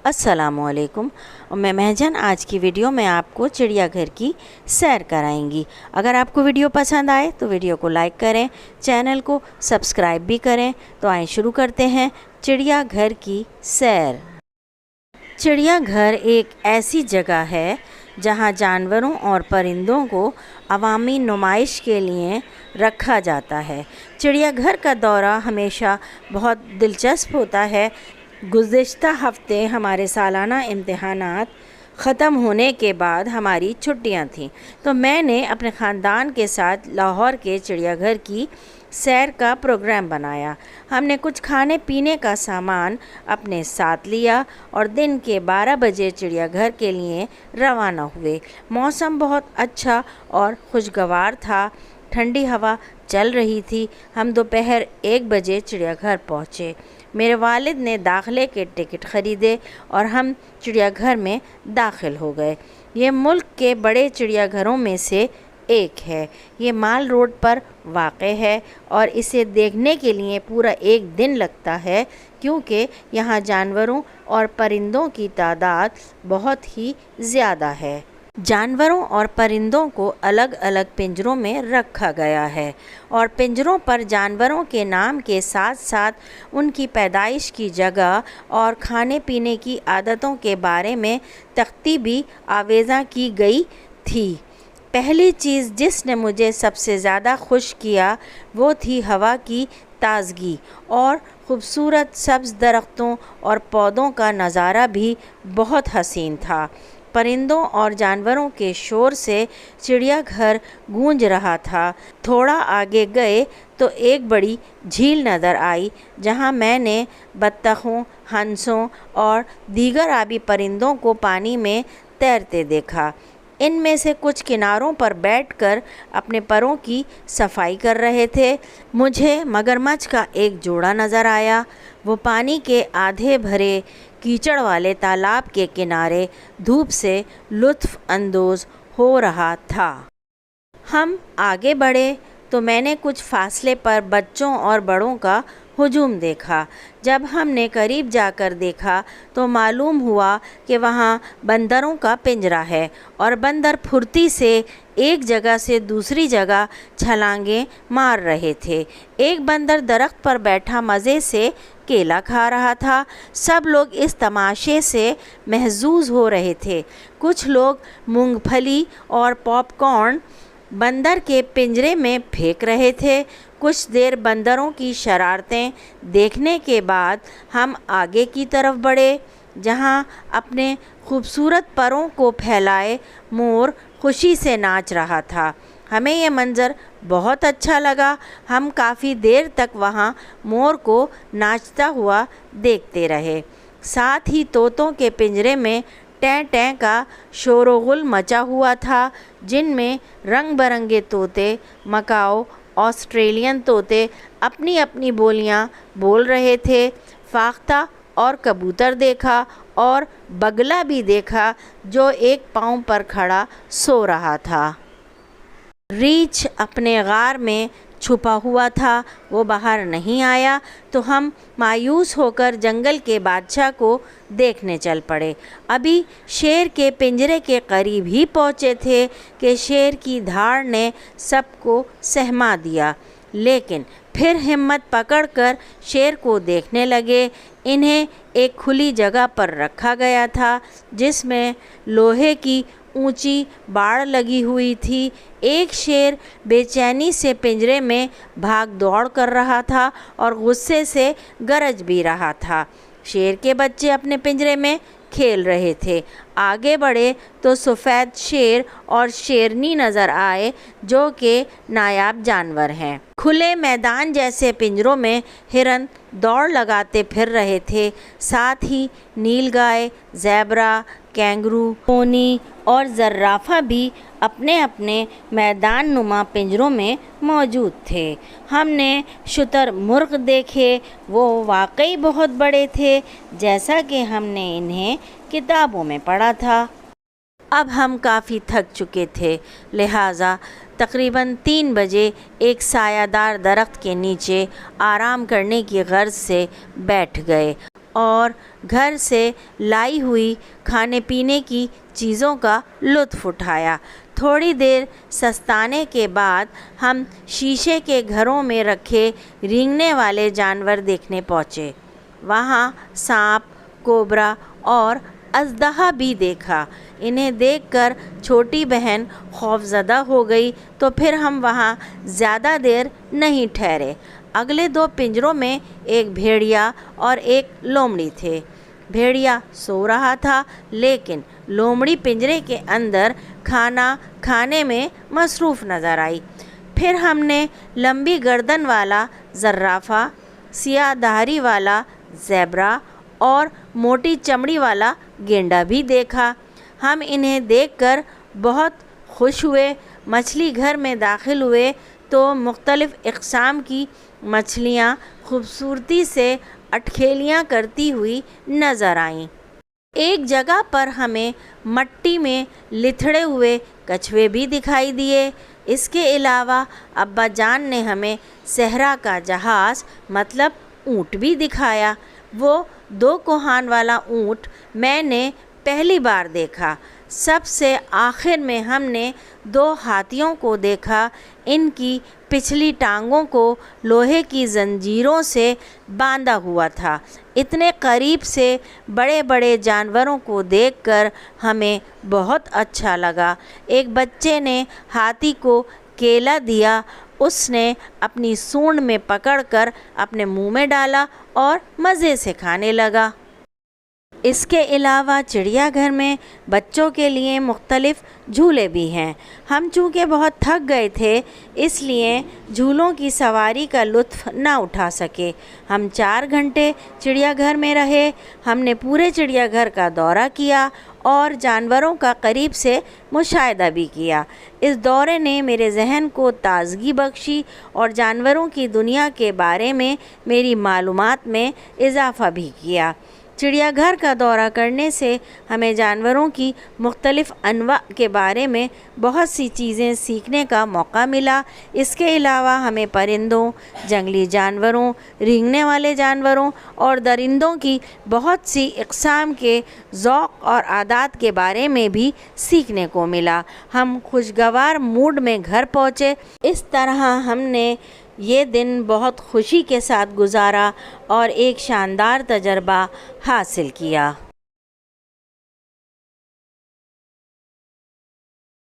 السلام علیکم، میں مہجن آج کی ویڈیو میں آپ کو چڑیا گھر کی سیر کرائیں گی۔ اگر آپ کو ویڈیو پسند آئے تو ویڈیو کو لائک کریں، چینل کو سبسکرائب بھی کریں۔ تو آئیں شروع کرتے ہیں چڑیا گھر کی سیر۔ چڑیا گھر ایک ایسی جگہ ہے جہاں جانوروں اور پرندوں کو عوامی نمائش کے لیے رکھا جاتا ہے۔ چڑیا گھر کا دورہ ہمیشہ بہت دلچسپ ہوتا ہے۔ گزشتہ ہفتے ہمارے سالانہ امتحانات ختم ہونے کے بعد ہماری چھٹیاں تھیں، تو میں نے اپنے خاندان کے ساتھ لاہور کے چڑیا گھر کی سیر کا پروگرام بنایا۔ ہم نے کچھ کھانے پینے کا سامان اپنے ساتھ لیا اور دن کے 12 بجے چڑیا گھر کے لیے روانہ ہوئے۔ موسم بہت اچھا اور خوشگوار تھا، ٹھنڈی ہوا چل رہی تھی۔ ہم دوپہر 1 بجے چڑیا گھر پہنچے۔ میرے والد نے داخلے کے ٹکٹ خریدے اور ہم چڑیا گھر میں داخل ہو گئے۔ یہ ملک کے بڑے چڑیا گھروں میں سے ایک ہے۔ یہ مال روڈ پر واقع ہے اور اسے دیکھنے کے لیے پورا ایک دن لگتا ہے، کیونکہ یہاں جانوروں اور پرندوں کی تعداد بہت ہی زیادہ ہے۔ جانوروں اور پرندوں کو الگ الگ پنجروں میں رکھا گیا ہے اور پنجروں پر جانوروں کے نام کے ساتھ ساتھ ان کی پیدائش کی جگہ اور کھانے پینے کی عادتوں کے بارے میں تختی بھی آویزاں کی گئی تھی۔ پہلی چیز جس نے مجھے سب سے زیادہ خوش کیا وہ تھی ہوا کی تازگی اور خوبصورت سبز درختوں اور پودوں کا نظارہ بھی بہت حسین تھا۔ پرندوں اور جانوروں کے شور سے چڑیا گھر گونج رہا تھا۔ تھوڑا آگے گئے تو ایک بڑی جھیل نظر آئی جہاں میں نے بطخوں، ہنسوں اور دیگر آبی پرندوں کو پانی میں تیرتے دیکھا۔ ان میں سے کچھ کناروں پر بیٹھ کر اپنے پروں کی صفائی کر رہے تھے۔ مجھے مگرمچھ کا ایک جوڑا نظر آیا۔ وہ پانی کے آدھے بھرے کیچڑ والے تالاب کے کنارے دھوپ سے لطف اندوز ہو رہا تھا۔ ہم آگے بڑھے تو میں نے کچھ فاصلے پر بچوں اور بڑوں کا ہجوم دیکھا۔ جب ہم نے قریب جا کر دیکھا تو معلوم ہوا کہ وہاں بندروں کا پنجرا ہے اور بندر پھرتی سے ایک جگہ سے دوسری جگہ چھلانگیں مار رہے تھے۔ ایک بندر درخت پر بیٹھا مزے سے کیلا کھا رہا تھا۔ سب لوگ اس تماشے سے محظوظ ہو رہے تھے۔ کچھ لوگ مونگ پھلی اور پاپ کارن بندر کے پنجرے میں پھینک رہے تھے۔ کچھ دیر بندروں کی شرارتیں دیکھنے کے بعد ہم آگے کی طرف بڑھے، جہاں اپنے خوبصورت پروں کو پھیلائے مور خوشی سے ناچ رہا تھا۔ ہمیں یہ منظر بہت اچھا لگا۔ ہم کافی دیر تک وہاں مور کو ناچتا ہوا دیکھتے رہے۔ ساتھ ہی طوطوں کے پنجرے میں ٹیں ٹیں کا شور و غل مچا ہوا تھا، جن میں رنگ برنگے طوطے، مکاؤ، آسٹریلین طوطے اپنی اپنی بولیاں بول رہے تھے۔ فاختہ اور کبوتر دیکھا اور بگلا بھی دیکھا جو ایک پاؤں پر کھڑا سو رہا تھا۔ ریچھ اپنے غار میں چھپا ہوا تھا، وہ باہر نہیں آیا، تو ہم مایوس ہو کر جنگل کے بادشاہ کو دیکھنے چل پڑے۔ ابھی شیر کے پنجرے کے قریب ہی پہنچے تھے کہ شیر کی دھاڑ نے سب کو سہما دیا، لیکن پھر ہمت پکڑ کر شیر کو دیکھنے لگے۔ انہیں ایک کھلی جگہ پر رکھا گیا تھا جس میں لوہے کی اونچی باڑ لگی ہوئی تھی۔ ایک شیر بے چینی سے پنجرے میں بھاگ دوڑ کر رہا تھا اور غصے سے گرج بھی رہا تھا۔ شیر کے بچے اپنے پنجرے میں کھیل رہے تھے۔ آگے بڑھے تو سفید شیر اور شیرنی نظر آئے جو کہ نایاب جانور ہیں۔ کھلے میدان جیسے پنجروں میں ہرن دوڑ لگاتے پھر رہے تھے۔ ساتھ ہی نیل گائے، زیبرا، کینگرو، پونی اور زرافہ بھی اپنے اپنے میدان نما پنجروں میں موجود تھے۔ ہم نے شتر مرغ دیکھے، وہ واقعی بہت بڑے تھے جیسا کہ ہم نے انہیں کتابوں میں پڑھا تھا۔ اب ہم کافی تھک چکے تھے، لہٰذا تقریباً 3 بجے ایک سایہ دار درخت کے نیچے آرام کرنے کی غرض سے بیٹھ گئے اور گھر سے لائی ہوئی کھانے پینے کی چیزوں کا لطف اٹھایا۔ تھوڑی دیر سستانے کے بعد ہم شیشے کے گھروں میں رکھے رینگنے والے جانور دیکھنے پہنچے۔ وہاں سانپ، کوبرا اور اژدہا بھی دیکھا۔ انہیں دیکھ کر چھوٹی بہن خوف زدہ ہو گئی تو پھر ہم وہاں زیادہ دیر نہیں ٹھہرے۔ اگلے 2 پنجروں میں ایک بھیڑیا اور ایک لومڑی تھے۔ بھیڑیا سو رہا تھا لیکن لومڑی پنجرے کے اندر کھانا کھانے میں مصروف نظر آئی۔ پھر ہم نے لمبی گردن والا زرافہ، سیاہ دھاری والا زیبرا اور موٹی چمڑی والا گینڈا بھی دیکھا۔ ہم انہیں دیکھ کر بہت خوش ہوئے۔ مچھلی گھر میں داخل ہوئے تو مختلف اقسام کی مچھلیاں خوبصورتی سے اٹکھیلیاں کرتی ہوئی نظر آئیں۔ ایک جگہ پر ہمیں مٹی میں لتھڑے ہوئے کچھوے بھی دکھائی دیے۔ اس کے علاوہ ابا جان نے ہمیں صحرا کا جہاز مطلب اونٹ بھی دکھایا۔ وہ 2 کوہان والا اونٹ میں نے پہلی بار دیکھا۔ سب سے آخر میں ہم نے 2 ہاتھیوں کو دیکھا۔ ان کی پچھلی ٹانگوں کو لوہے کی زنجیروں سے باندھا ہوا تھا۔ اتنے قریب سے بڑے بڑے جانوروں کو دیکھ کر ہمیں بہت اچھا لگا۔ ایک بچے نے ہاتھی کو کیلا دیا۔ اس نے اپنی سونڈ میں پکڑ کر اپنے منہ میں ڈالا اور مزے سے کھانے لگا۔ اس کے علاوہ چڑیا گھر میں بچوں کے لیے مختلف جھولے بھی ہیں۔ ہم چونکہ بہت تھک گئے تھے اس لیے جھولوں کی سواری کا لطف نہ اٹھا سکے۔ ہم 4 گھنٹے چڑیا گھر میں رہے۔ ہم نے پورے چڑیا گھر کا دورہ کیا اور جانوروں کا قریب سے مشاہدہ بھی کیا۔ اس دورے نے میرے ذہن کو تازگی بخشی اور جانوروں کی دنیا کے بارے میں میری معلومات میں اضافہ بھی کیا۔ چڑیا گھر کا دورہ کرنے سے ہمیں جانوروں کی مختلف انواع کے بارے میں بہت سی چیزیں سیکھنے کا موقع ملا۔ اس کے علاوہ ہمیں پرندوں، جنگلی جانوروں، رینگنے والے جانوروں اور درندوں کی بہت سی اقسام کے ذوق اور عادات کے بارے میں بھی سیکھنے کو ملا۔ ہم خوشگوار موڈ میں گھر پہنچے۔ اس طرح ہم نے یہ دن بہت خوشی کے ساتھ گزارا اور ایک شاندار تجربہ حاصل کیا۔